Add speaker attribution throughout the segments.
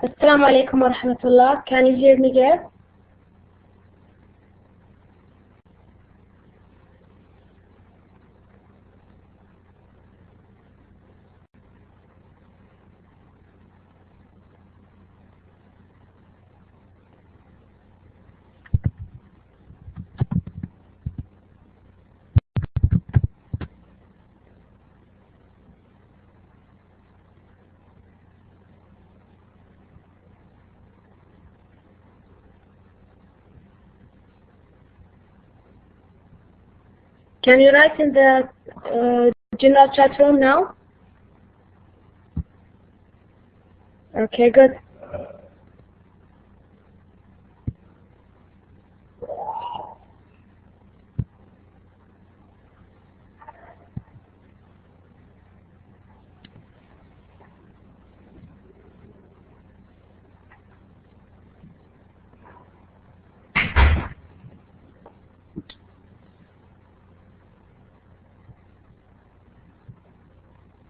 Speaker 1: Assalamu alaikum wa rahmatullah. Can you hear me there? Can you write in the general chat room now? Okay, good.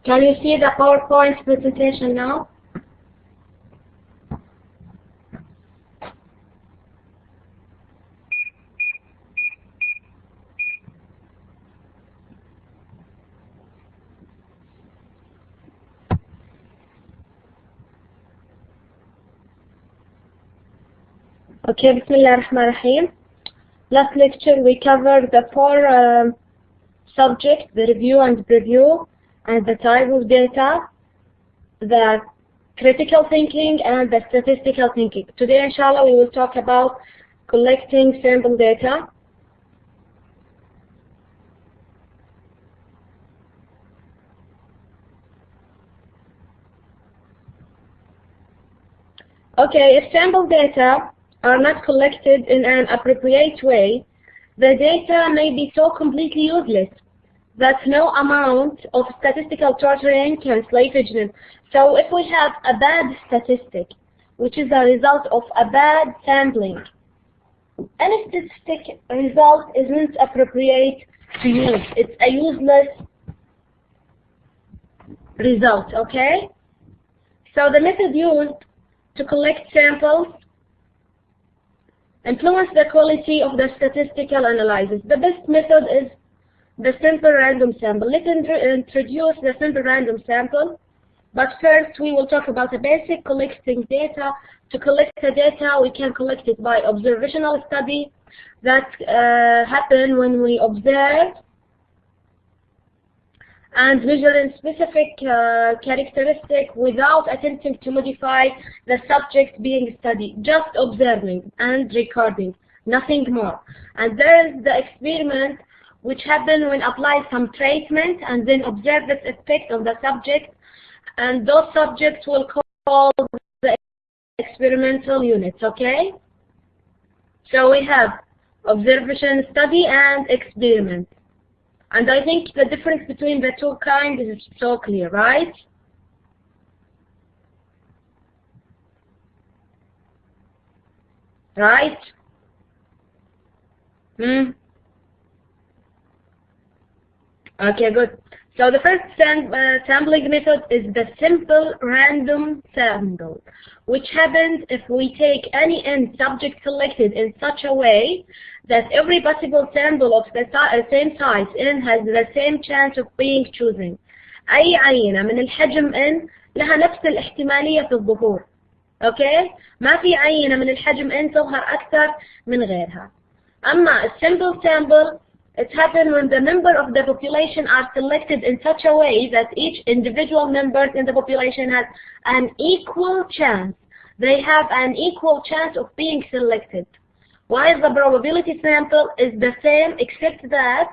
Speaker 1: Can you see the PowerPoint presentation now? Okay, Bismillah ar-Rahman ar-Rahim. Last lecture we covered the four subjects, the review and preview, and the type of data, the critical thinking, and the statistical thinking. Today, inshallah, we will talk about collecting sample data. Okay, if sample data are not collected in an appropriate way, the data may be so completely useless that no amount of statistical torturing can salvage them. So if we have a bad statistic, which is a result of a bad sampling, any statistic result isn't appropriate to use. It's a useless result, okay? So the method used to collect samples influence the quality of the statistical analysis. The best method is the simple random sample. Let's introduce the simple random sample, but first we will talk about the basic collecting data. To collect the data, we can collect it by observational study that happen when we observe and measuring specific characteristic without attempting to modify the subject being studied, just observing and recording, nothing more. And there is the experiment which happen when apply some treatment and then observe its effect on the subject, and those subjects will call the experimental units, okay? So we have observation, study, and experiment. And I think the difference between the two kinds is so clear, right? Right? Okay, good. So the first sampling method is the simple random sample, which happens if we take any n subject selected in such a way that every possible sample of the same size n has the same chance of being chosen. أي عينة من الحجم n لها نفس الاحتمالية في الظهور. Okay? ما في عينة من الحجم n تظهر أكثر من غيرها. أما a simple sample, it happens when the member of the population are selected in such a way that each individual member in the population has an equal chance. They have an equal chance of being selected. While the probability sample is the same, except that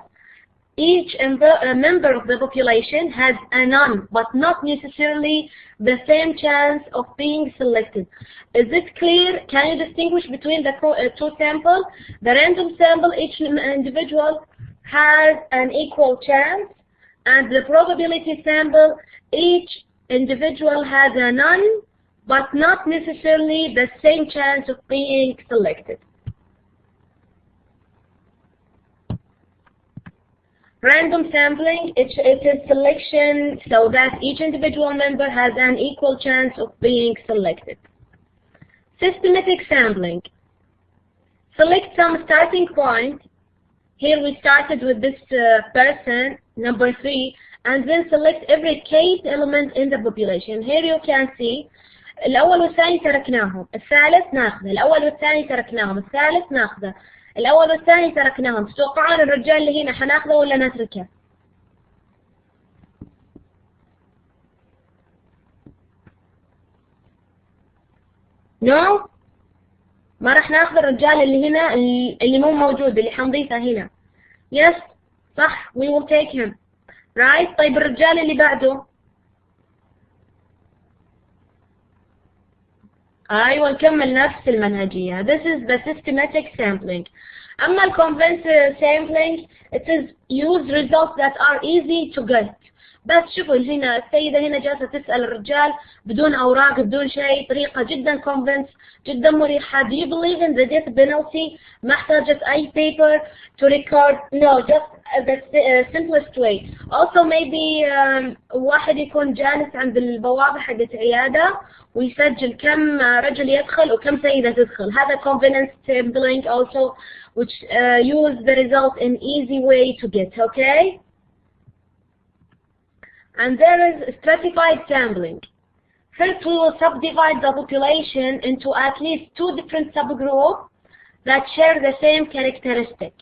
Speaker 1: each member of the population has a none, but not necessarily the same chance of being selected. Is it clear? Can you distinguish between the two samples? The random sample, each individual has an equal chance, and the probability sample, each individual has a none, but not necessarily the same chance of being selected. Random sampling, it is selection so that each individual member has an equal chance of being selected. Systematic sampling. Select some starting point. Here we started with this person, number 3, and then select every case element in the population. Here you can see الأول والثاني تركناهم، الثالث ناخذه، الأول والثاني تركناهم، الثالث ناخذه، الأول والثاني تركناهم. تتوقعون الرجال اللي هنا حناخذه ولا نتركه؟ نو؟ ما راح ناخذ الرجال اللي هنا اللي مو موجود، اللي حنضيفه هنا. يس صح، we will take him. right. طيب الرجال اللي بعده؟ أيوة نكمل نفس المنهجية. This is the systematic sampling. أما ال conventional sampling, it is use results that are easy to get. بس شوفوا هنا السيدة هنا جالسة تسأل الرجال بدون أوراق بدون شيء، طريقة جدا convince، جدا مريحة. Do you believe in the death penalty؟ ما احتاجت أي paper to record. No, just the simplest way. Also maybe واحد يكون جالس عند البوابة حقت عيادة ويسجل كم رجل يدخل وكم سيدة تدخل. هذا convenience sampling also, which use the result in easy way to get. Okay. And there is stratified sampling. First, we will subdivide the population into at least 2 different subgroups that share the same characteristic.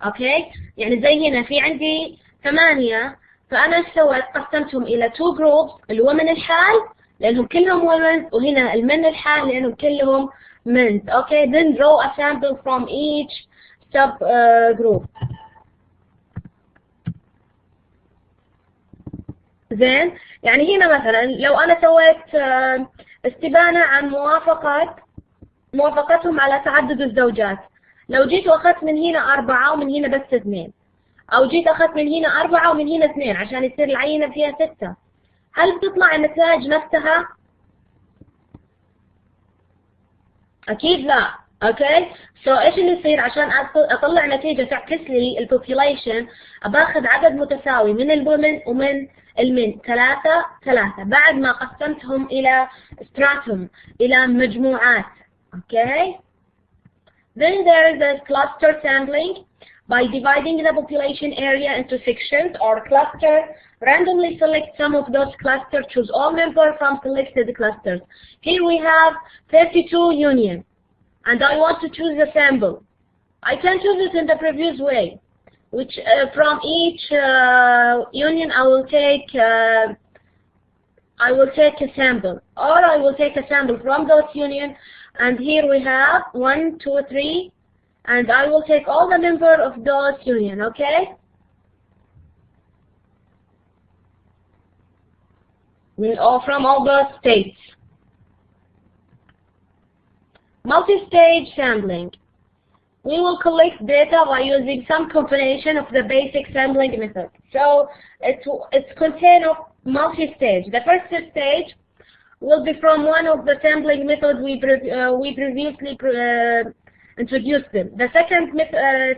Speaker 1: Okay? يعني زي هنا في عندي 8، فأنا سويت قسمتهم إلى 2 groups، الwomen الحال لأنهم كلهم women، وهنا المن الحال لأنهم كلهم men. Okay? Then draw a sample from each subgroup. زين، يعني هنا مثلا لو أنا سويت استبانة عن موافقتهم على تعدد الزوجات، لو جيت وأخذت من هنا 4 ومن هنا بس 2، أو جيت أخذت من هنا 4 ومن هنا 2 عشان يصير العينة فيها 6، هل بتطلع النتائج نفسها؟ أكيد لا. أوكي؟ إيش اللي يصير عشان أطلع نتيجة تعكس لي البوبيوليشن؟ أباخذ عدد متساوي من الومن ومن المن، 3 3 بعد ما قسمتهم إلى stratum، إلى مجموعات. Okay. Then there is a cluster sampling. By dividing the population area into sections or clusters, randomly select some of those clusters, choose all members from selected clusters. Here we have 32 unions, and I want to choose a sample. I can choose it in the previous way, which from each union I will take a sample, or I will take a sample from those unions, and here we have 1 2 3, and I will take all the members of those union. Okay, from all those states. Multi-stage sampling. We will collect data by using some combination of the basic sampling method. So it's contained of multi-stage. The first stage will be from one of the sampling methods we previously introduced them. The second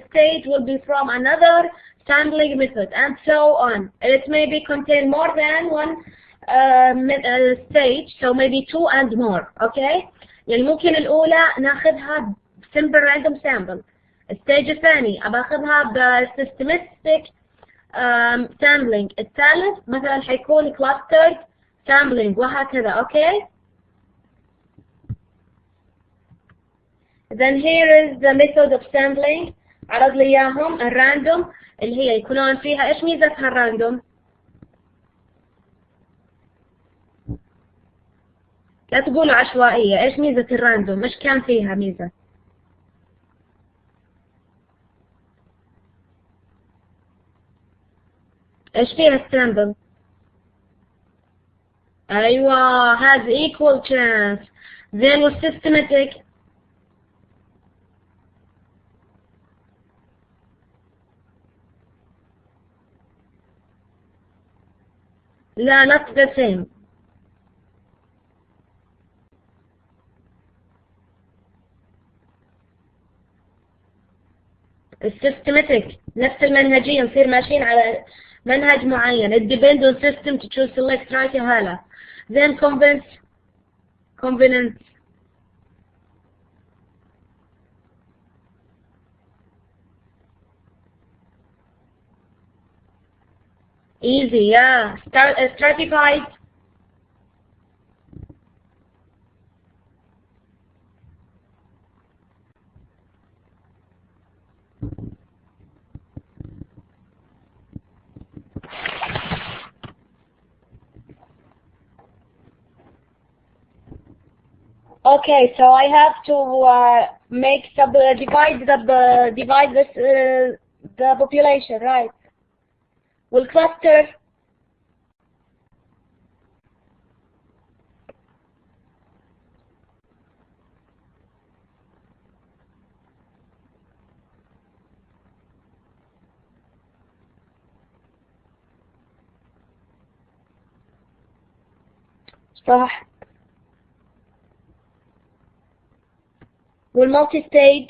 Speaker 1: stage will be from another sampling method, and so on. It may be contain more than one stage, so maybe 2 and more. Okay? يعني ممكن الأولى ناخذها simple random sample. الستيج الثاني أباخذها ب systematic sampling. الثالث مثلا حيكون clustered sampling وهكذا. Okay. Then here is the method of sampling. عرض لي إياهم الراندوم اللي هي يكونون فيها. إيش ميزتها الراندوم؟ لا تقولوا عشوائية. إيش ميزة الراندوم؟ إيش كان فيها ميزة؟ إيش فيها السامبل؟ أيوة has equal chance. Then with systematic لا not the same. السيستماتيك نفس المنهجية، نصير ماشيين على منهج معين. It depends on system to choose select right هلا. Then convince. Easy, yeah. Stratified. Okay, so I have to divide this the population, right? والcluster صح. والمالتي ستيج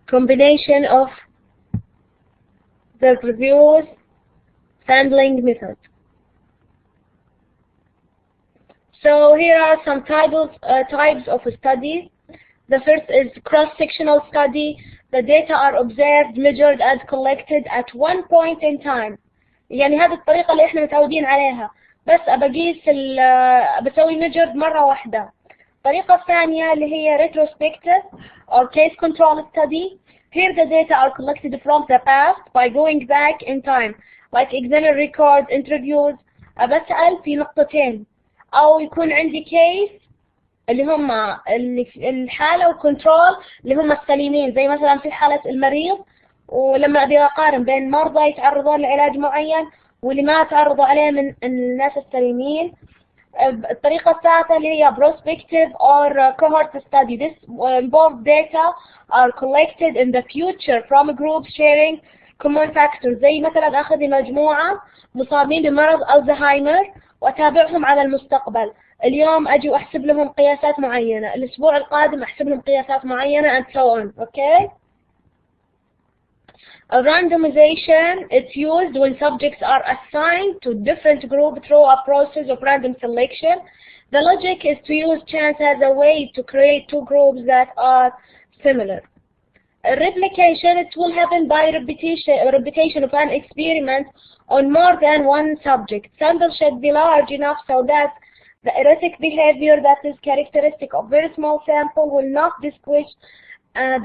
Speaker 1: combination of the previous sampling methods. So here are some types of studies. The first is cross-sectional study. The data are observed, measured, and collected at one point in time. يعني هذه الطريقة اللي احنا متعودين عليها، بس بسوي measured مرة واحدة. الطريقة الثانية اللي هي retrospective or case control study. Here the data are collected from the past by going back in time, like examiner records, interviews. بسأل في نقطتين، أو يكون عندي case اللي هم الحالة والكنترول اللي هم السليمين، زي مثلا في حالة المريض، ولما أبي أقارن بين مرضى يتعرضون لعلاج معين واللي ما تعرضوا عليه من الناس السليمين. الطريقة الثالثة اللي هي prospective or cohort study. This involved data are collected in the future from groups sharing common factors. زي مثلا أخذ مجموعة مصابين بمرض الزهايمر وأتابعهم على المستقبل. اليوم أجي وأحسب لهم قياسات معينة، الأسبوع القادم أحسب لهم قياسات معينة and so on. Okay? A randomization is used when subjects are assigned to different groups through a process of random selection. The logic is to use chance as a way to create two groups that are similar. A replication, it will happen by repetition of an experiment on more than one subject. Sample should be large enough so that the erratic behavior that is characteristic of very small sample will not distinguish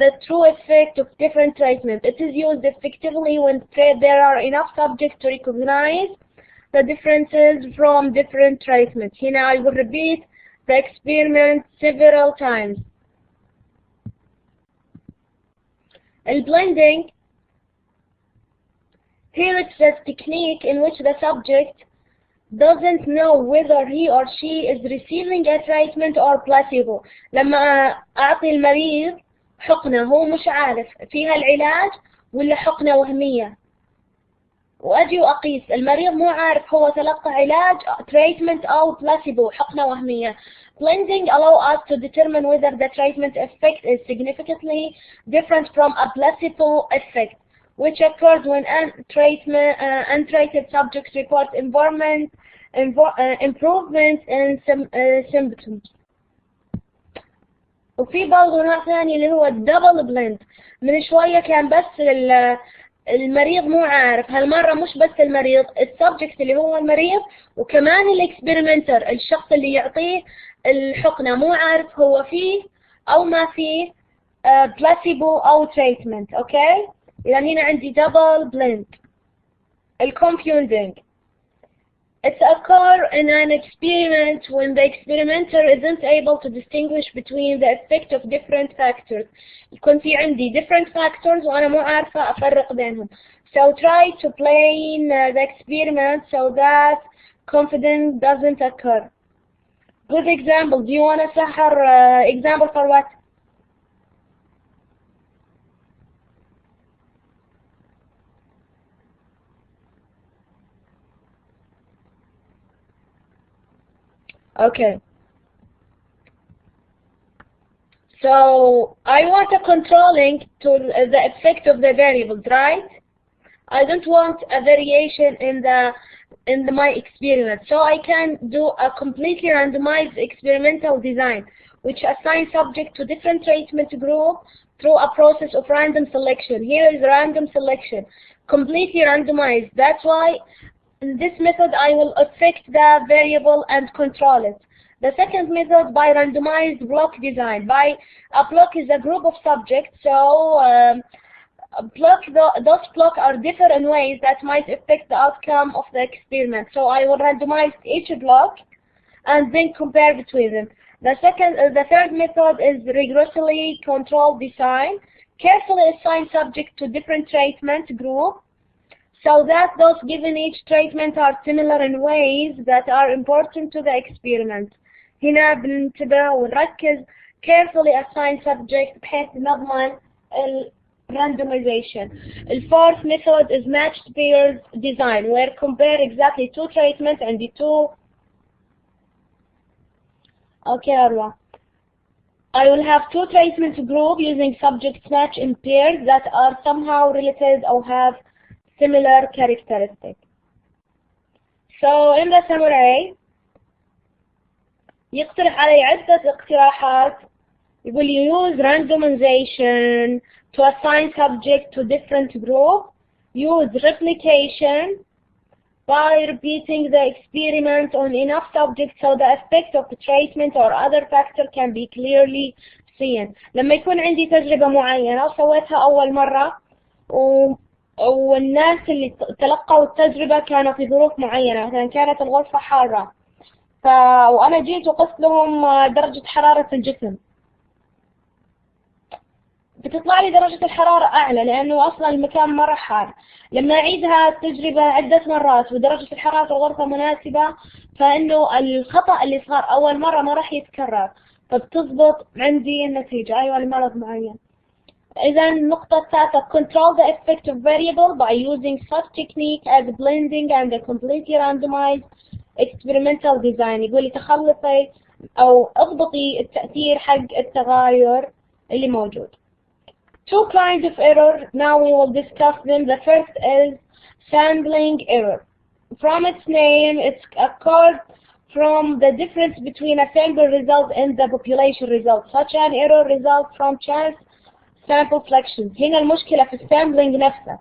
Speaker 1: the true effect of different treatment. It is used effectively when there are enough subjects to recognize the differences from different treatments. Here I will repeat the experiment several times. Blending. Here it's a technique in which the subject doesn't know whether he or she is receiving a treatment or placebo. لما أعطي المريض حقنة هو مش عارف فيها العلاج ولا حقنة وهمية، وأجي وأقيس المريض مو عارف هو تلقى علاج treatment أو placebo حقنة وهمية. Blending allow us to determine whether the treatment effect is significantly different from a placebo effect, which occurs when untreated subjects report improvements in symptoms. وفي برضه نوع ثاني اللي هو الدبل بلند. من شوية كان بس المريض مو عارف، هالمرة مش بس المريض، السبجكت اللي هو المريض وكمان الاكسبيرمنتر الشخص اللي يعطيه الحقنة مو عارف هو فيه أو ما فيه بلاسيبو أو تريتمنت. أوكي؟ إذا هنا عندي دبل بلند. الكونفيوزنج. It's occur in an experiment when the experimenter isn't able to distinguish between the effect of different factors. يكون في عندي different factors وأنا مو عارفة أفرق بينهم. So try to plan the experiment so that confidence doesn't occur. Good example. Do you want to Sahar example for what? Okay. So I want a controlling to the effect of the variables, right? I don't want a variation in my experiment. So I can do a completely randomized experimental design which assign subject to different treatment group through a process of random selection. Here is random selection, completely randomized. That's why in this method I will affect the variable and control it. The second method, by randomized block design. By a block is a group of subjects, so those blocks are different in ways that might affect the outcome of the experiment. So I will randomize each block and then compare between them. The third method is rigorously controlled design. Carefully assign subject to different treatment group so that those given each treatment are similar in ways that are important to the experiment. هنا بننتبه ونركز carefully assign subject بحيث نضمن randomization. The fourth method is matched pairs design, where compare exactly two treatments and the two. Okay, Arwa. I will have two treatment group using subjects match in pairs that are somehow related or have similar characteristics. So in the summary, يقترح علي عدة اقتراحات. يقول use randomization to assign subject to different group, use replication by repeating the experiment on enough subjects so the effect of the treatment or other factor can be clearly seen. لما يكون عندي تجربة معينة وسويتها أول مرة والناس اللي تلقوا التجربة كانوا في ظروف معينة، مثلا كانت الغرفة حارة وأنا جيت وقست لهم درجة حرارة الجسم، بتطلع لي درجة الحرارة أعلى لأنه أصلا المكان مرة حار. لما أعيدها التجربة عدة مرات ودرجة الحرارة في الغرفة مناسبة، فإنه الخطأ اللي صار أول مرة ما راح يتكرر، فبتضبط عندي النتيجة. أيوة لمرض معين. إذا النقطة الثالثة control the effect of variable by using such technique as blending and a completely randomized experimental design. يقول لي تخلصي أو اضبطي التأثير حق التغير اللي موجود. Two kinds of error, now we will discuss them. The first is sampling error. From its name, it's occurred from the difference between a sample result and the population result. Such an error results from chance sample selections. هنا المشكلة في السامبلينج نفسه،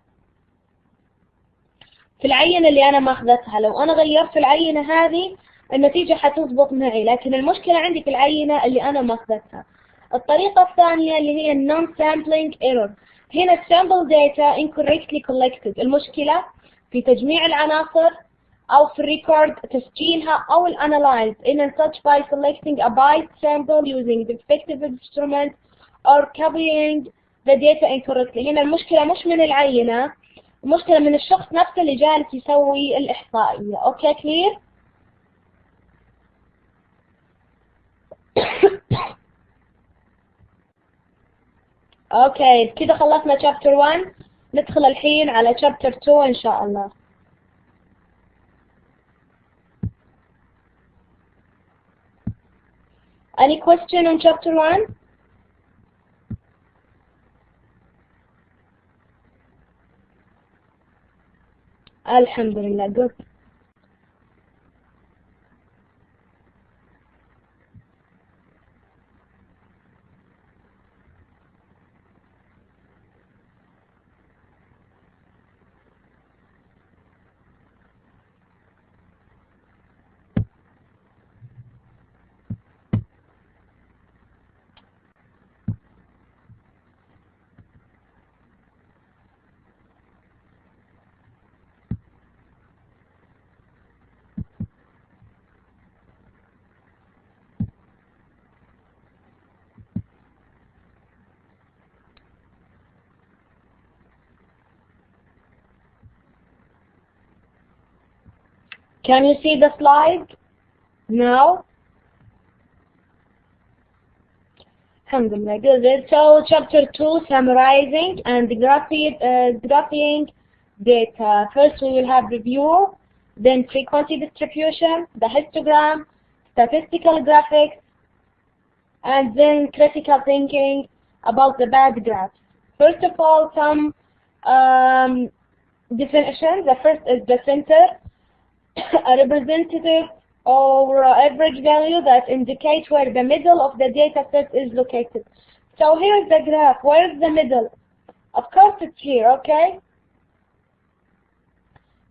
Speaker 1: في العينة اللي أنا ماخذتها. لو أنا غيرت العينة هذه النتيجة حتضبط معي، لكن المشكلة عندي في العينة اللي أنا ماخذتها. الطريقة الثانية اللي هي non-sampling error. هنا sample data incorrectly collected. المشكلة في تجميع العناصر أو في الريكورد تسجيلها أو الانالايز in such by selecting a byte sample using defective instrument or copying the data incorrectly. هنا المشكلة مش من العينة، المشكلة من الشخص نفسه اللي جالس يسوي الإحصائية. أوكي كلير؟ اوكي كده خلصنا chapter 1. ندخل الحين على chapter 2 ان شاء الله. Any question on chapter 1? الحمد لله good. Can you see the slide now? Alhamdulillah, good. So chapter 2, summarizing and graphing data. First we will have review, then frequency distribution, the histogram, statistical graphics, and then critical thinking about the bad graphs. First of all, some definitions. The first is the center. A representative or average value that indicate where the middle of the data set is located. So here's the graph. Where is the middle? Of course it's here, okay?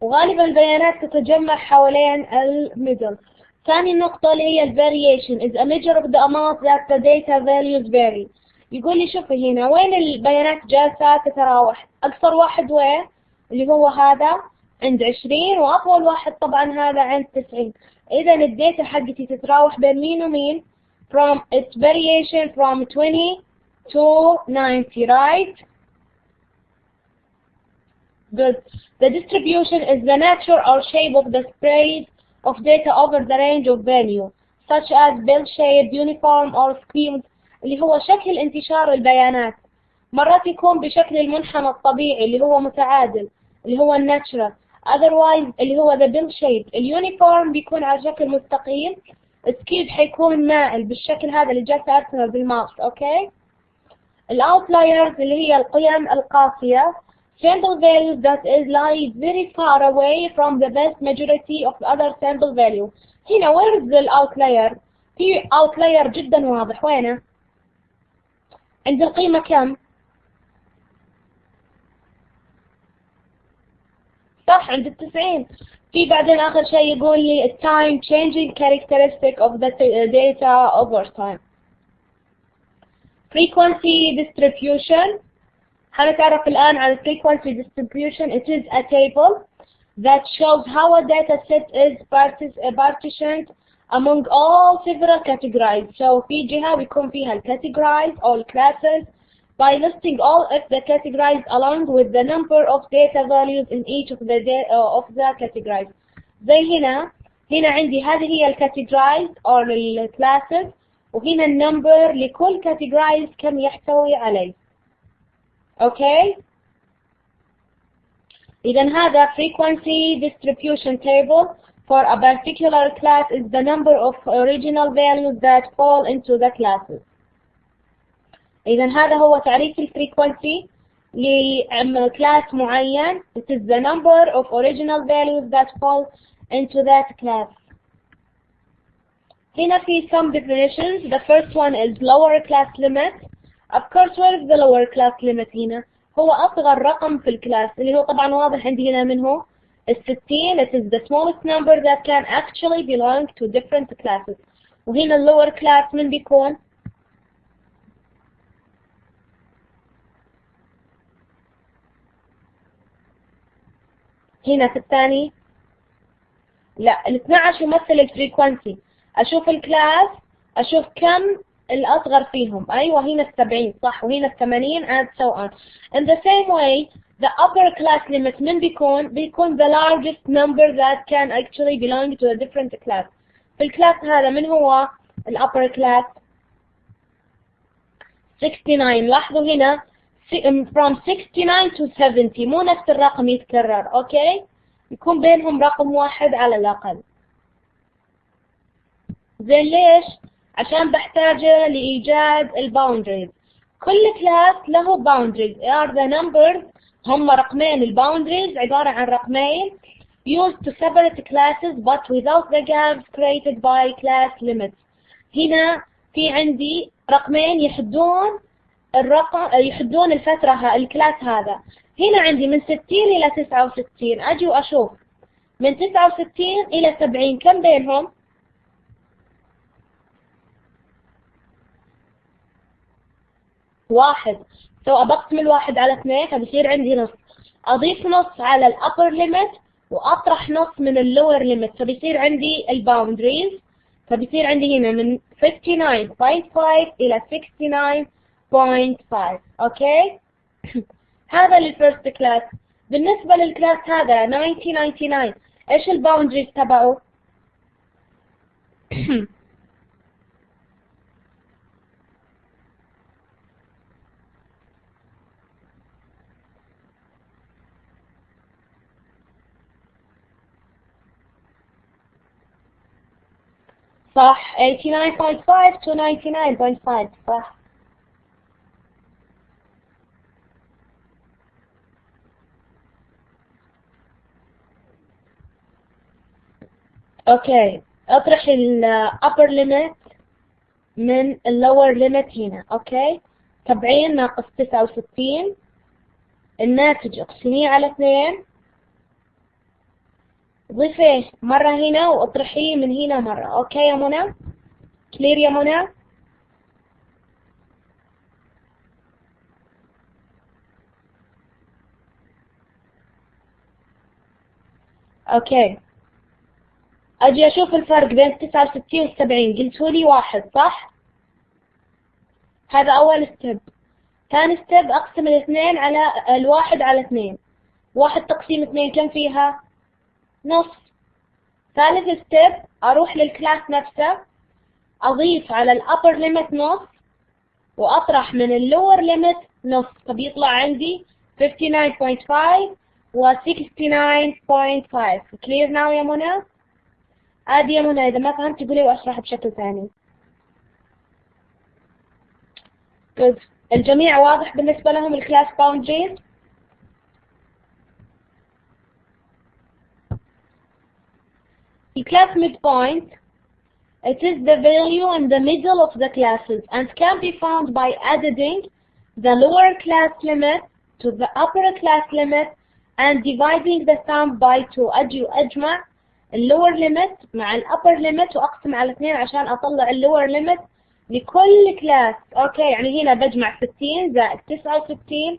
Speaker 1: وغالبا البيانات تتجمع حوالين الميدل. ثاني نقطة اللي هي variation is a measure of the amount that the data values vary. يقول لي شوفي هنا وين البيانات جالسة تتراوح. أقصر واحد وين؟ اللي هو هذا عند 20 وأطول واحد طبعا هذا عند 90. إذا الداتا حقتي تتراوح بين مين ومين؟ From its variation from 20 to 90, right? Good. The distribution is the nature or shape of the spread of data over the range of value, such as bell-shaped, uniform, or skewed. اللي هو شكل انتشار البيانات. مرات يكون بشكل المنحنى الطبيعي اللي هو متعادل، اللي هو الناتشرال. Otherwise اللي هو the bell-shaped. اليونيفورم بيكون على شكل مستقيم. skewed حيكون مائل بالشكل هذا اللي جالسة أرسمه بالماوس، أوكي؟ الأوتلايرز اللي هي القيم القاسية. Sample values that lie very far away from the vast majority of other sample value. هنا where is the outlier؟ في outlier جدا واضح وينه؟ عند القيمة كم؟ صح عند 90. في بعدين آخر شيء يقول لي time changing characteristic of the data over time. Frequency distribution. هنتعرف الآن على frequency distribution. It is a table that shows how a data set is partitioned among all several categories. So في جهة بيكون فيها categories all classes by listing all of the categories along with the number of data values in each of the categories. زي هنا عندي هذه هي categories or classes وهنا النمبر لكل categories كم يحتوي عليه. Okay. إذا هذا frequency distribution table for a particular class is the number of original values that fall into the classes. إذا هذا هو تعريف الفريكونسي لكلاس معين. It is the number of original values that fall into that class. هنا في some definitions. The first one is lower class limit. Of course, where is the lower class limit هنا؟ هو أصغر رقم في الكلاس اللي هو طبعا واضح عندي هنا من هو؟ 16. It is the smallest number that can actually belong to different classes. وهنا lower class من بيكون؟ هنا في الثاني؟ لا ال 12 يمثل الفريكونسي. أشوف الكلاس أشوف كم الأصغر فيهم. أيوة هنا 70 صح وهنا 80 and so on. In the same way the upper class limit من بيكون the largest number that can actually belong to a different class. في الكلاس هذا من هو ال upper class؟ 69. لاحظوا هنا from 69 to 70 مو نفس الرقم يتكرر. أوكي يكون بينهم رقم واحد على الأقل. زين ليش؟ عشان بحتاجه لإيجاد الباوندريز. كل كلاس له boundaries are the numbers. هم رقمين. الباوندريز عبارة عن رقمين used to separate classes but without the gaps created by class limits. هنا في عندي رقمين يحدون الفترة الكلاس هذا. هنا عندي من 60 إلى 69. أجي وأشوف من 69 إلى 70 كم بينهم؟ واحد. سو بقسم الواحد على 2 فبصير عندي نص. أضيف نص على الأبر ليميت وأطرح نص من اللور ليميت فبصير عندي الباوندريز. فبصير عندي هنا من 59.5 إلى 69.5. أوكي. هذا للفيرست كلاس. بالنسبة للكلاس هذا 1999 إيش الباوندريز تبعه؟ صح 89.5 to 99.5 صح. Okay. اطرح ال upper limit من ال lower limit هنا. اوكي، 70 ناقص 69، الناتج اقسميه على 2، ضيفيه مرة هنا واطرحيه من هنا مرة. اوكي يا منى؟ كلير يا منى؟ اوكي، اجي اشوف الفرق بين 69 و 70. قلتولي 1 صح؟ هذا اول ستيب. ثاني ستيب اقسم الاثنين على الواحد على 2. 1 تقسيم 2 كم فيها؟ نص. ثالث ستيب اروح للكلاس نفسه، اضيف على الابر ليميت نص واطرح من اللور ليميت نص، فبيطلع عندي 59.5 و 69.5. كلير ناو يا منى؟ عادي يا منى، اذا ما فهمت قولي واشرح بشكل ثاني. الجميع واضح بالنسبة لهم الكلاس boundaries؟ الكلاس midpoint, it is the value in the middle of the classes and can be found by adding the lower class limit to the upper class limit and dividing the sum by 2. أجي وأجمع lower limit مع upper limit وأقسم على 2 عشان أطلع lower limit لكل كلاس. اوكي، يعني هنا بجمع 60 زائد 69،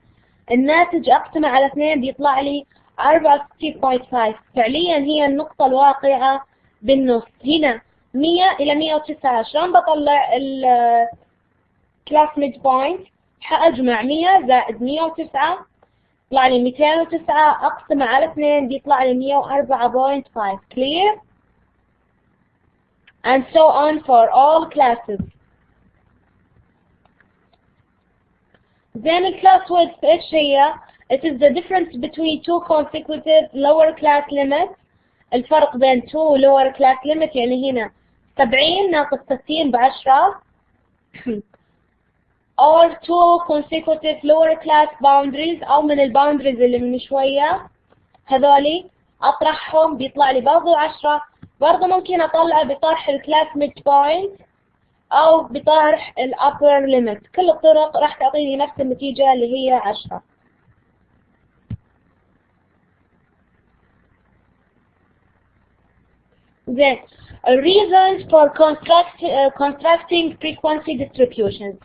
Speaker 1: الناتج اقسمه على 2 بيطلع لي 64.5. فعليا هي النقطة الواقعة بالنص. هنا 100 إلى 109. شلون بطلع الكلاس ميد بوينت؟ حأجمع 100 زائد 109 يطلع لي 209، اقسمه على 2 بيطلع لي 104.5. clear؟ and so on for all classes. زين الكلاس width ايش هي؟ It is the difference between two consecutive lower class limits. الفرق بين two lower class limits، يعني هنا 70 ناقص 60 ب10 or two consecutive lower class boundaries، أو من الباوندريز اللي من شوية هذولي أطرحهم بيطلع لي برضو 10. برضو ممكن أطلع بطرح الكلاس mid point أو بطرح الأبر ليميت. كل الطرق راح تعطيني نفس النتيجة اللي هي 10. زين، reasons for constructing frequency distributions.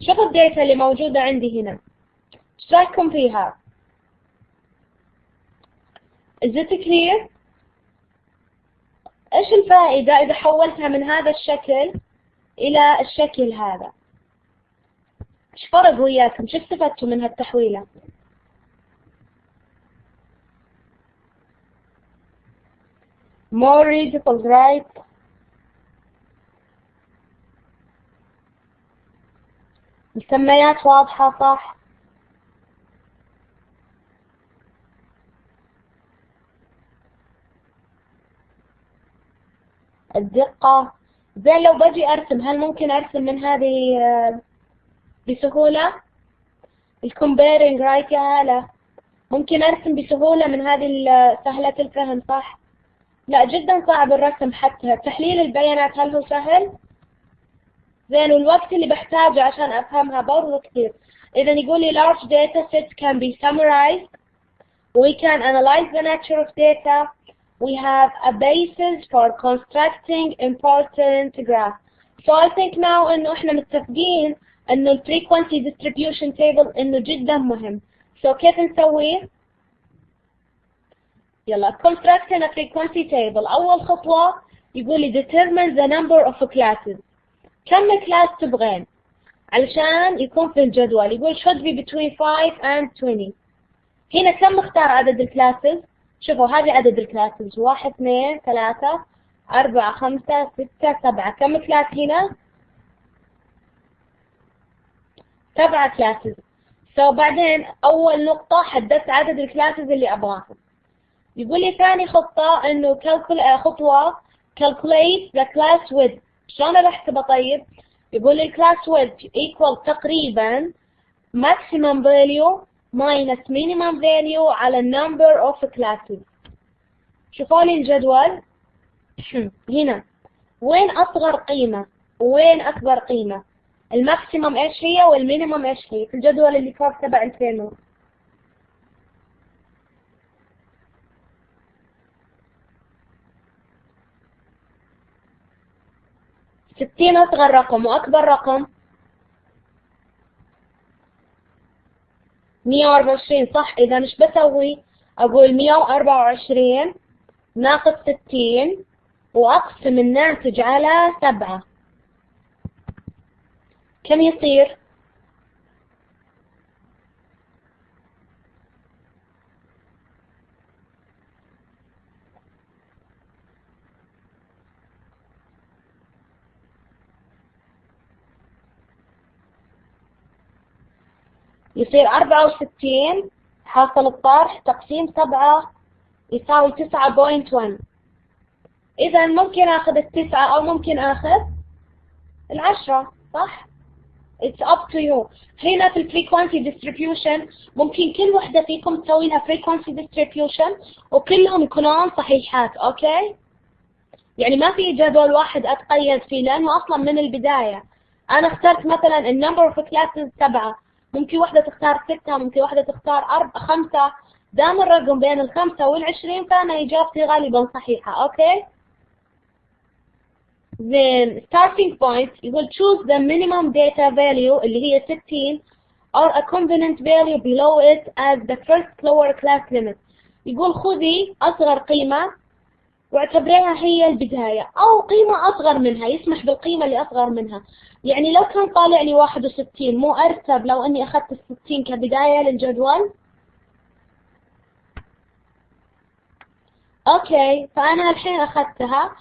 Speaker 1: شوفوا الداتا اللي موجودة عندي هنا، ايش رايكم فيها؟ Is it clear؟ ايش الفائدة إذا حولتها من هذا الشكل إلى الشكل هذا؟ ايش فرق وياكم؟ شو استفدتوا من هالتحويلة؟ more readable right؟ مسميات واضحة صح؟ الدقة. زين لو بجي أرسم، هل ممكن أرسم من هذه بسهولة؟ الكومبيرنج رايت يا هلا، ممكن أرسم بسهولة من هذه سهلة الفهم صح؟ لا جدا صعب الرسم. حتى تحليل البيانات هل هو سهل؟ زين، والوقت اللي بحتاجه عشان أفهمها برضه كثير. إذا يقول لي large data sets can be summarized, we can analyze the nature of data, we have a basis for constructing important graphs. So I think now إنه إحنا متفقين إنه ال frequency distribution table إنه جدا مهم. So كيف نسويه؟ يلا constructing a frequency table. أول خطوة يقول لي determine the number of classes. كم كلاس تبغين علشان يكون في الجدول؟ يقول should be between 5 and 20. هنا كم مختار عدد الكلاسز؟ شوفوا هذه عدد الكلاسز 1 2 3 4 5 6 7. كم كلاس هنا؟ 7 كلاسز. بعدين أول نقطة حددت عدد الكلاسز اللي أبغاهم. يقول لي ثاني خطة إنه خطوة calculate the class width. شلون بحسبه طيب؟ يقول لي class width equal تقريبا maximum value minus minimum value على number of classes. شوفوا لي الجدول هنا وين أصغر قيمة وين أكبر قيمة؟ الماكسيمم إيش هي والمينيمم إيش هي في الجدول اللي فوق تبع الفريمورك؟ 60 أصغر رقم وأكبر رقم 124 صح. إذا مش بسوي أقول 124 ناقص 60 وأقسم الناتج على 7 كم يصير؟ يصير 64 حاصل الطرح تقسيم 7 يساوي 9.1. إذا ممكن آخذ 9 أو ممكن آخذ 10 صح؟ It's up to you. هنا في frequency distribution ممكن كل وحدة فيكم تسوي لها frequency distribution وكلهم يكونون صحيحات. أوكي؟ يعني ما في جدول واحد أتقيد فيه لأنه أصلا من البداية أنا اخترت مثلا النمبر في classes 7. ممكن واحدة تختار 6 ممكن واحدة تختار 5. دام الرقم بين 5 وال20 فأنا إجابتي غالبا صحيحة. أوكي؟ Then starting point يقول choose the minimum data value اللي هي 60 or a convenient value below it as the first lower class limit. يقول خذي أصغر قيمة واعتبريها هي البداية أو قيمة أصغر منها يسمح بالقيمة اللي أصغر منها. يعني لو كان طالع لي 61 مو أرتب لو أني أخذت 60 كبداية للجدول؟ أوكي فأنا الحين أخذتها.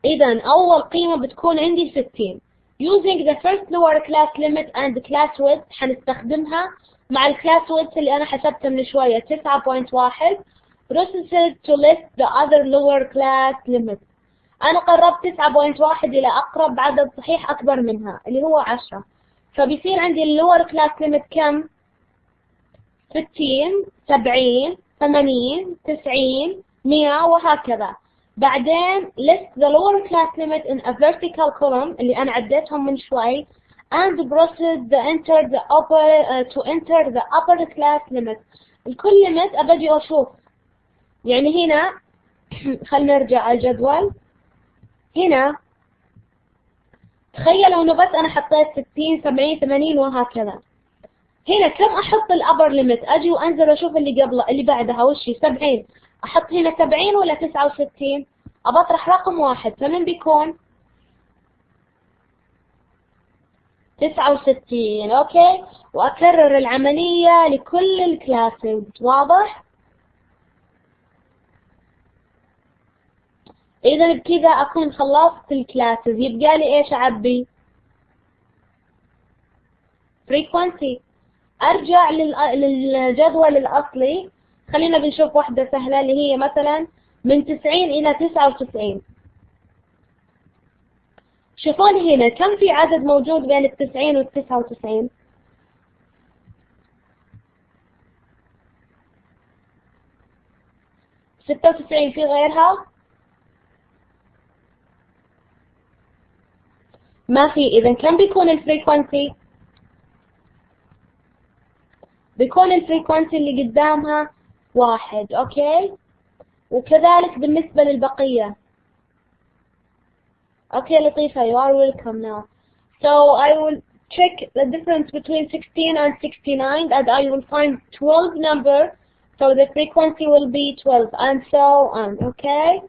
Speaker 1: إذا أول قيمة بتكون عندي 60. Using the first lower class limit and class width حنستخدمها مع الكلاس width اللي أنا حسبته من شوية 9.1 processed to list the other lower class limit. أنا قربت 9.1 إلى أقرب عدد صحيح أكبر منها اللي هو 10. فبيصير عندي اللور كلاس limit كم؟ 60 70 80 90 100 وهكذا. بعدين list the lower class limit in a vertical column اللي أنا عديتهم من شوي and proceed to enter the upper class limit. الكل limit أبدي أشوف. يعني هنا خلينا نرجع على الجدول. هنا تخيلوا انه بس انا حطيت 60 70 80 وهكذا. هنا كم احط الابر ليميت؟ اجي وانزل اشوف اللي قبله اللي بعدها وش هي 70. احط هنا 70 ولا 69؟ ابطرح رقم واحد فمن بيكون 69. اوكي واكرر العملية لكل الكلاسز. واضح؟ إذا بكذا أكون خلصت الكلاسز. يبقى لي إيش أعبي؟ frequency. أرجع للجدول الأصلي. خلينا بنشوف واحدة سهلة اللي هي مثلا من 90 إلى 99. شوفون هنا كم في عدد موجود بين 90 و 99؟ ستة وتسعين في غيرها؟ ما في. إذا كم بيكون الفريكونسي؟ بيكون الفريكونسي اللي قدامها 1. أوكي وكذلك بالنسبة للبقية. أوكي لطيفة. You are welcome now. So I will check the difference between 16 and 69 and I will find 12 number. So the frequency will be 12 and so on. Okay.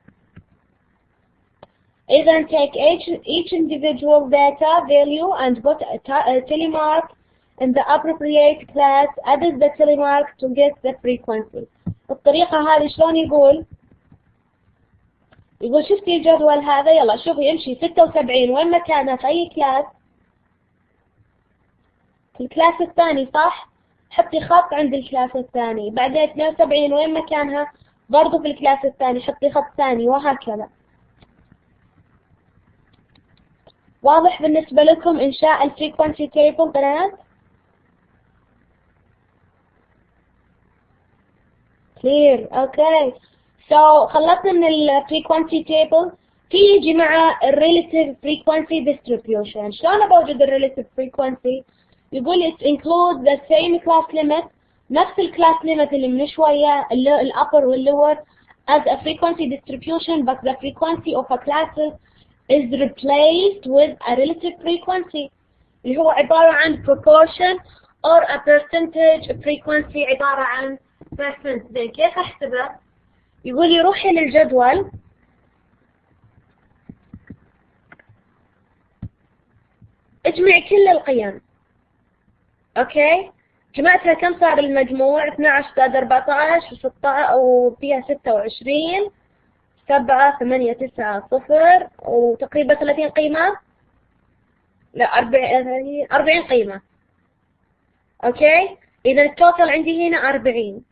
Speaker 1: Then take each individual data value and put a telemark in the appropriate class. Add the telemark to get the frequency. الطريقة هذه شلون يقول شفتي الجدول هذا؟ يلا شوفي يمشي 76 وين مكانها في أي كلاس؟ في الكلاس الثاني صح؟ حطي خط عند الكلاس الثاني. بعدين 72 وين مكانها؟ برضو في الكلاس الثاني حطي خط ثاني وهكذا. واضح بالنسبة لكم إنشاء الفريكونسي تيبل بنات؟ clear. okay. So خلصنا من الفريكونسي تيبل. تيجي مع الريلاتيف فريكوانسي ديستريبيوشن. شلون بوجد الريلاتيف فريكوانسي؟ يقول لي it includes the same class limit، نفس الكلاس ليميت اللي من شويه الابر واللور as a frequency distribution, but the frequency of a class is replaced with a relative frequency اللي هو عبارة عن proportion or a percentage frequency عبارة عن percent. زين كيف احسبه؟ يقول لي روحي للجدول، اجمعي كل القيم. اوكي، جمعتها كم صار المجموع؟ 12 زائد 14 و16 وفيها 26 7 8 9 0 وتقريبا 30 قيمة، لا 40 قيمة. اوكي، اذا التوتال عندي هنا 40.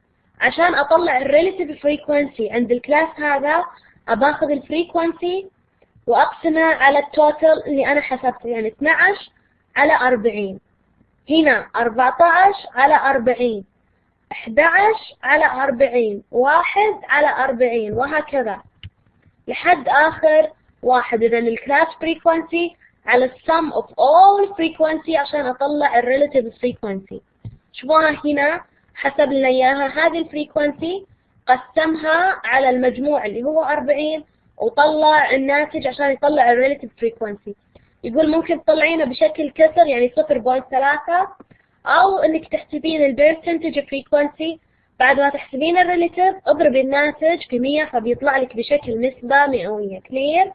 Speaker 1: عشان اطلع الريلاتيف فريكوانسي عند الكلاس هذا اباخذ الفريكوانسي واقسمها على التوتال اللي انا حسبته، يعني 12 على 40، هنا 14 على 40، 11 على 40، 1 على 40، وهكذا لحد آخر واحد. إذا الكلاس فريكوانسي على السم اوف اول فريكوانسي عشان أطلع الريلاتيف فريكوانسي. شوفوها هنا حسب لنا إياها، هذه الفريكوانسي قسمها على المجموع اللي هو 40 وطلع الناتج عشان يطلع الريلاتيف فريكوانسي. يقول ممكن تطلعينه بشكل كسر يعني 0.3، أو إنك تحسبين البرسنتج فريكوانسي. بعد ما تحسبين الريلاتيف اضربي الناتج في 100 فبيطلع لك بشكل نسبة مئوية. كلير؟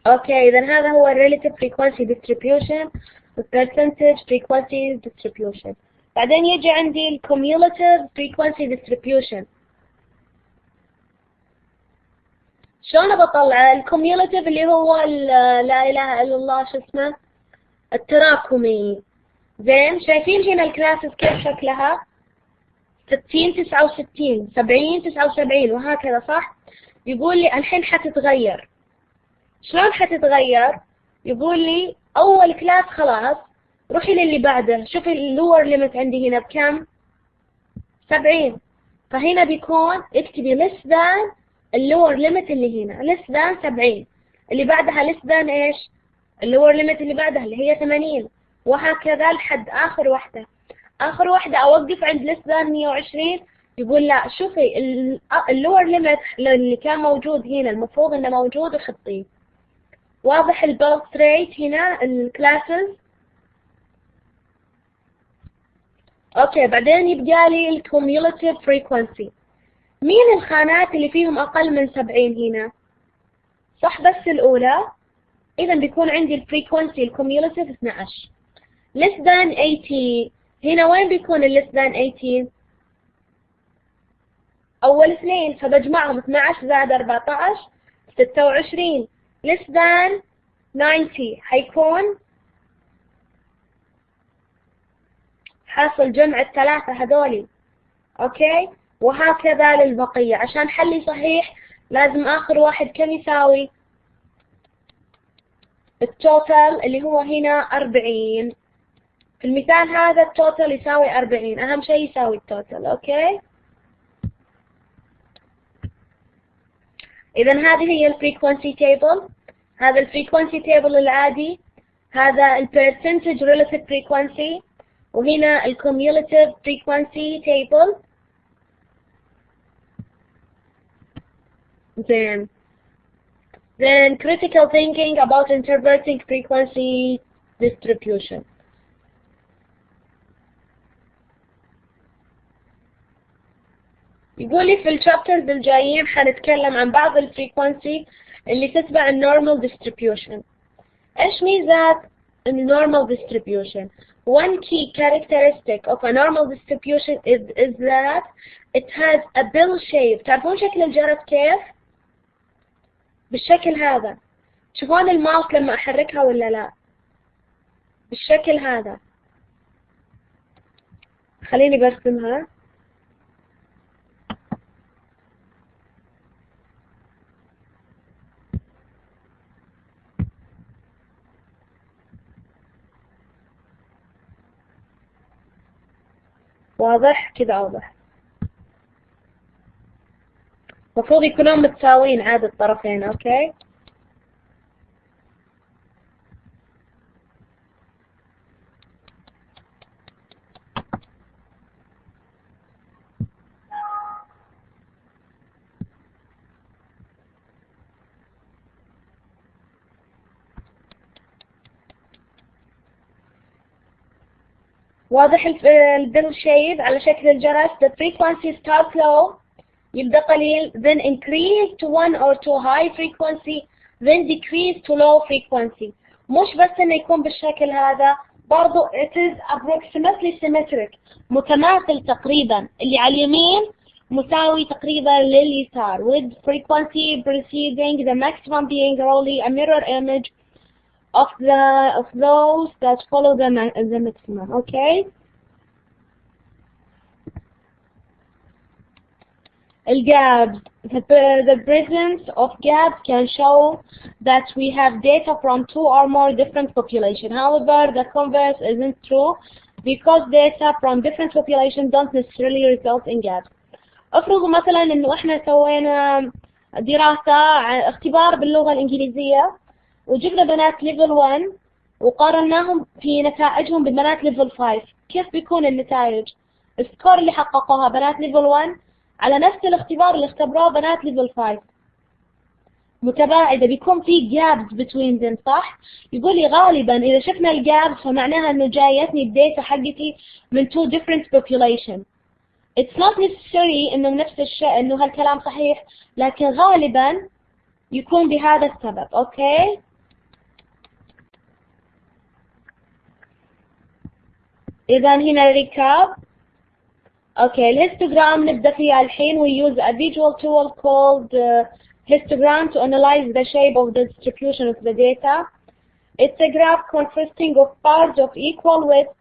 Speaker 1: اوكي، اذا هذا هو الريلاتيف فريكوانسي ديستريبيوشن والبرسنتج فريكوانسي ديستريبيوشن. بعدين يجي عندي الكوميولاتيف فريكوانسي ديستريبيوشن. شلون بطلع الكوميولاتيف؟ اللي هو لا اله الا الله شو اسمه، التراكمي. زين، شايفين هنا الكلاسز كيف شكلها؟ 60 69 70 79 وهكذا، صح؟ يقول لي الحين حتتغير. شلون حتتغير؟ يقول لي اول كلاس خلاص، روحي للي بعده، شوفي اللور ليميت عندي هنا بكم؟ 70. فهنا بيكون اكتبي less than اللور ليميت اللي هنا less than 70، اللي بعدها less than ايش؟ اللور ليميت اللي بعدها اللي هي 80، وهكذا لحد اخر واحدة. اخر واحدة اوقف عند less than 120. يقول لا شوفي اللور ليميت اللي كان موجود هنا المفروض انه موجود وحطيه. واضح البلس ريت هنا الكلاسز؟ اوكي، بعدين يبقى لي الكوميولاتيف فريكوانسي. مين الخانات اللي فيهم اقل من 70 هنا؟ صح، بس الاولى. اذا بيكون عندي الفريكوانسي الكوميولاتيف 12. less than 80 هنا وين بيكون less than 18؟ اول اثنين، فبجمعهم 12 زائد 14 26. less than 90 حيكون حاصل جمع الثلاثة هذولي. اوكي، وهكذا للبقية. عشان حلي صحيح لازم اخر واحد كم يساوي؟ التوتال اللي هو هنا 40. في المثال هذا التوتال يساوي 40، اهم شيء يساوي التوتال. اوكي، اذا هذه هي الفريكوانسي تيبل. هذا الفريكوانسي تيبل العادي، هذا البرسنتج ريلاتيف فريكوانسي، وهنا الكوميولاتيف فريكوانسي تيبل. زين، then critical thinking about interpreting frequency distribution. يقول لي في الشابترز الجايين حنتكلم عن بعض الفريكوانسي اللي تتبع النورمال distribution. ايش ميزات النورمال distribution؟ One key characteristic of a normal distribution is that it has a bell shape. تعرفون شكل الجرس كيف؟ بالشكل هذا. تشوفون الماوس لما احركها ولا لا؟ بالشكل هذا. خليني برسمها. واضح كذا؟ اوضح. المفروض يكونون متساويين عدد الطرفين. اوكي. واضح البيل شيب على شكل الجرس. The frequency starts low، يبدأ قليل، then increase to 1 or to high frequency, then decrease to low frequency. مش بس انه يكون بالشكل هذا، برضو it is approximately symmetric، متماثل تقريبا، اللي على اليمين مساوي تقريبا لليسار، with frequency preceding the maximum being only a mirror image of those that follow the maximum. Okay. Gaps. The presence of gaps can show that we have data from 2 or more different populations. However, the converse isn't true because data from different populations don't necessarily result in gaps. افرضوا مثلا انه احنا سوينا دراسة اختبار باللغة الانجليزية وجبنا بنات ليفل 1 وقارناهم في نتائجهم ببنات ليفل 5. كيف بيكون النتائج؟ السكور اللي حققوها بنات ليفل 1 على نفس الاختبار اللي اختبروه بنات ليفل 5 متباعدة، بيكون في gaps between them. صح؟ يقول لي غالبا إذا شفنا الجابس فمعناها إنه جايتني الداتا حقتي من 2 different populations. It's not necessary إنه نفس الشيء إنه هالكلام صحيح، لكن غالبا يكون بهذا السبب. أوكي؟ إذا هنا ريكاب. Okay, الهيستوجرام نبدأ فيها الحين. We use a visual tool called histogram to analyze the shape of the distribution of the data. It's a graph consisting of bars of equal width.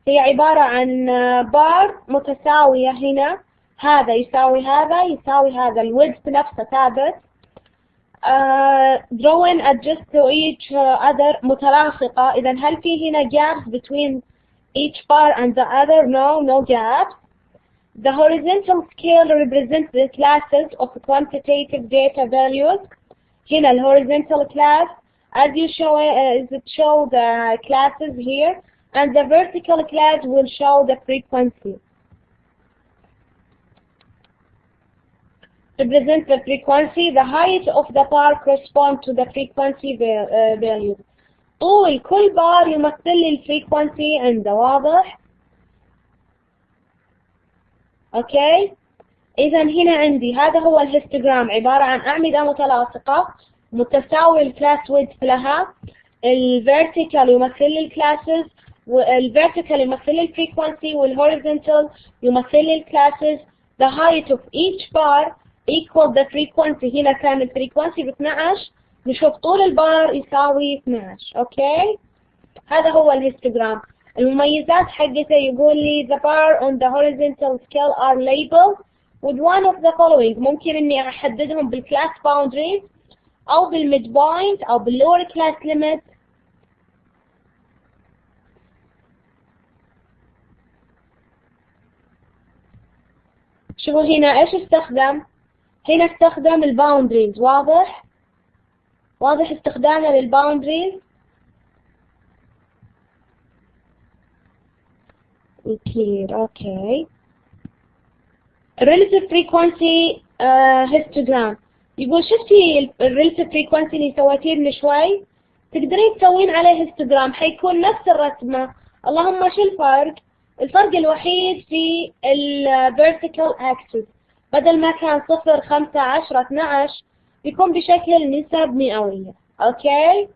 Speaker 1: هي عبارة عن بار متساوية هنا، هذا يساوي هذا يساوي هذا، الويدث نفسه ثابت. Drawing adjust to each other متلاصقة. إذا هل في هنا gaps between each bar and the other? No gaps. The horizontal scale represents the classes of quantitative data values. هنا horizontal class as you show the classes here, and the vertical class will show the frequency. Represent the frequency. The height of the bar corresponds to the frequency value. طول كل بار يمثل لي الفريكونسي عنده. واضح؟ اوكي. اذا هنا عندي هذا هو الهيستوجرام، عبارة عن اعمدة متلاصقة متساوي الكلاس ويدث لها. الفيرتيكال يمثل لي الكلاسز، والفيرتيكال يمثل لي الفريكونسي، والهوريزونتال يمثل لي الكلاسز. The height of each bar equal the frequency. هنا كان الفريكونسي ب 12، نشوف طول البار يساوي 12. اوكي. هذا هو الهيستوجرام. المميزات حقته يقول لي the bar on the horizontal scale are labeled with one of the following. ممكن اني احددهم بالكلاس boundaries او بالميد بوينت او باللور كلاس ليميت. شوفوا هنا ايش استخدم؟ هنا استخدم الباوندريز. واضح استخدامه للباوندريز. clear. اوكي. relative frequency histogram. يقول شفتي relative frequency اللي سويتيه من شوي؟ تقدرين تسوين عليه histogram، حيكون نفس الرسمة، اللهم شو الفرق؟ الفرق الوحيد في vertical axis، بدل ما كان 0 5 10 12 بيكون بشكل نسب مئوية. اوكي.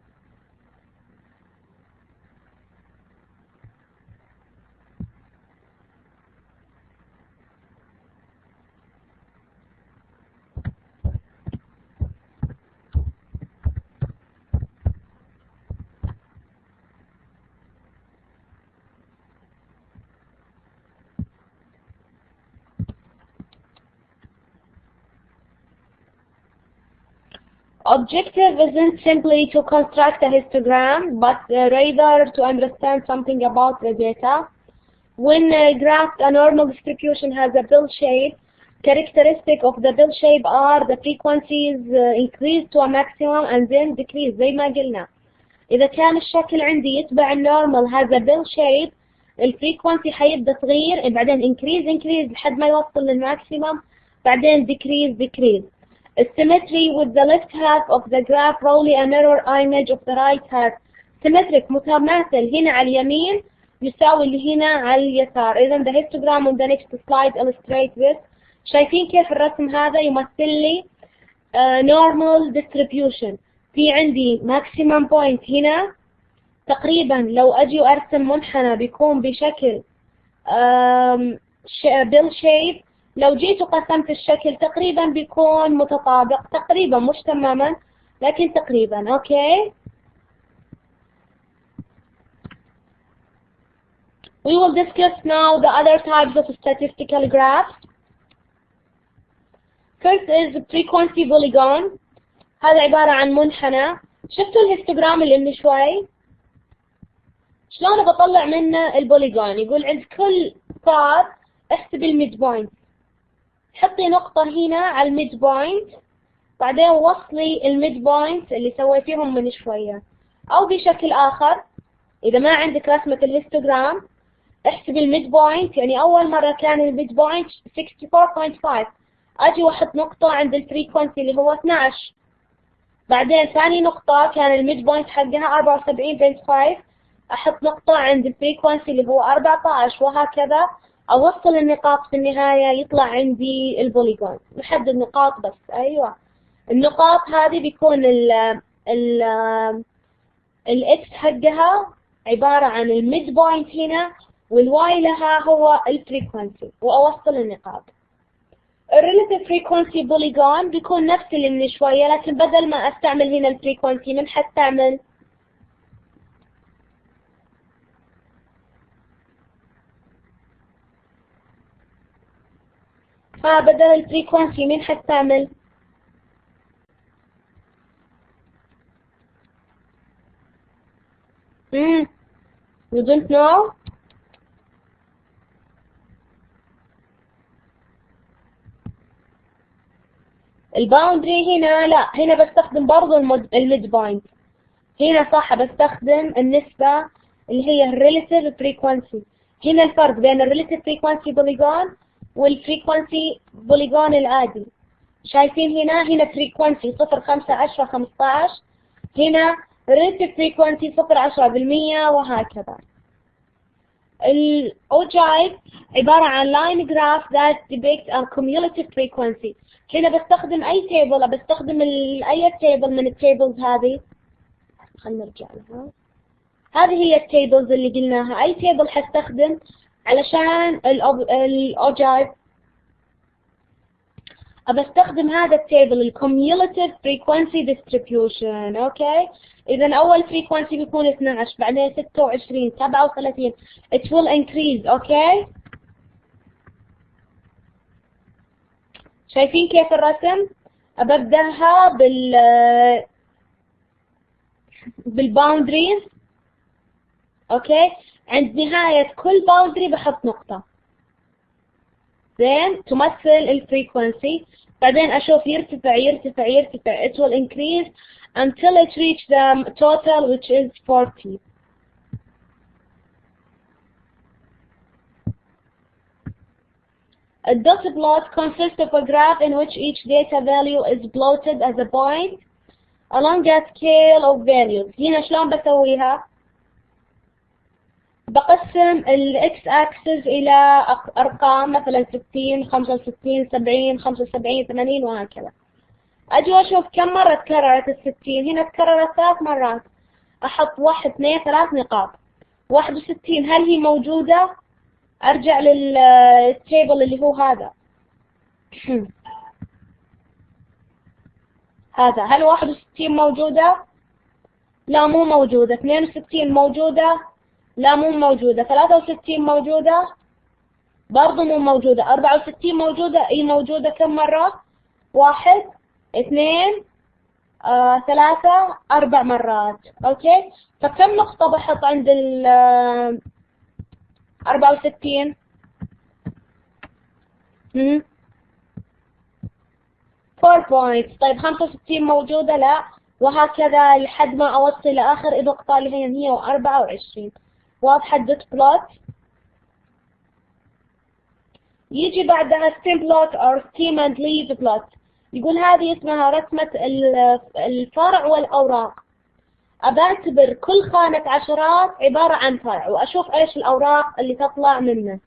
Speaker 1: Objective isn't simply to construct a histogram, but rather to understand something about the data. When a graph, a normal distribution has a bell shape, characteristic of the bell shape are the frequencies increase to a maximum and then decrease زي ما قلنا. إذا كان الشكل عندي يتبع النورمال هذا bell shape الفريكونسي حيبدأ صغير بعدين increase لحد ما يوصل للماكسيمم بعدين decrease. Symmetry with the left half of the graph roughly a mirror image of the right half. Symmetric متماثل هنا على اليمين يساوي اللي هنا على اليسار. إذا the histogram on the next slide illustrate this. شايفين كيف الرسم هذا يمثل لي normal distribution. في عندي maximum point هنا تقريبا لو أجي وأرسم منحنى بيكون بشكل bell shape. لو جيت وقسمت الشكل تقريبا بيكون متطابق تقريبا مش تماما لكن تقريبا. اوكي we will discuss now the other types of statistical graphs. First is frequency polygon. هذا عبارة عن منحنى. شفتوا الهيستوجرام اللي من شوي شلون بطلع منه البوليجون؟ يقول عند كل قطر احسب الميد بوينت. حطي نقطة هنا على الميد بوينت بعدين وصلي الميد بوينت اللي سويتيهم من شوية. أو بشكل آخر إذا ما عندك رسمة الهيستوجرام احسب الميد بوينت. يعني أول مرة كان الميد بوينت 64.5 أجي وأحط نقطة عند الفريكونسي اللي هو 12. بعدين ثاني نقطة كان الميد بوينت حقها 74.5 أحط نقطة عند الفريكونسي اللي هو 14 وهكذا أوصل النقاط في النهاية يطلع عندي البوليجون. نحدد نقاط بس. أيوة النقاط هذه بيكون الإكس حقها عبارة عن الميد بوينت هنا والواي لها هو الفريكونسي وأوصل النقاط. الريلاتيف فريكونسي بوليجون بيكون نفس اللي من شوية لكن بدل ما أستعمل هنا الفريكونسي من حستعمل بدل الفريكونسي مين حستعمل؟ You don't know? الباوندري هنا لا، هنا بستخدم برضو الميد بوينت. هنا صح بستخدم النسبة اللي هي الريلاتيف فريكونسي. هنا الفرق بين الريلاتيف فريكونسي بوليجون والفريكونسي بوليجون العادي. شايفين هنا فريكونسي 0 5 10 15 هنا relative frequency 0.10% وهكذا. الأوجايف عبارة عن line graph that depicts a cumulative frequency. هنا بستخدم أي table بستخدم أي table من التيبلز هذه. خلنا نرجع لها. هذه هي التيبلز اللي قلناها. أي table حستخدم علشان الأوجايف بستخدم هذا التيبل الكوميوليتيف فريكونسي ديستريبيوشن. اوكي اذا اول فريكونسي بيكون 12 بعدين 26 37 it will increase. اوكي شايفين كيف الرسم؟ ببدأها بالباوندريز. اوكي عند نهاية كل باوندري بحط نقطة زين تمثل الفريكونسي. بعدين أشوف يرتفع يرتفع يرتفع it will increase until it reach the total which is 40. A dot plot consists of a graph in which each data value is plotted as a point along a scale of values. هنا شلون بسويها؟ بقسم الإكس أكسس إلى أرقام مثلا 60 65 70 75 80 وهكذا. أجي وأشوف كم مرة تكررت ال60. هنا تكررت 3 مرات أحط 1 2 3 نقاط. 61 هل هي موجودة؟ أرجع للتيبل اللي هو هذا. هذا هل 61 موجودة؟ لا مو موجودة. 62 موجودة؟ لا مو موجودة. 63 موجودة؟ برضو مو موجودة. 64 موجودة؟ اي موجودة. كم مرة؟ 1 2 3 4 مرات. اوكي فكم نقطة بحط عند ال 64؟ 4 points. طيب 65 موجودة؟ لا. وهكذا لحد ما أوصل لآخر نقطة اللي هي 124. واضحة الدوت بلوت؟ يجي بعدها stem plot or stem and leaf plot. يقول هذه اسمها رسمة الفرع والأوراق. أبعتبر كل خانة عشرات عبارة عن فرع وأشوف إيش الأوراق اللي تطلع منه.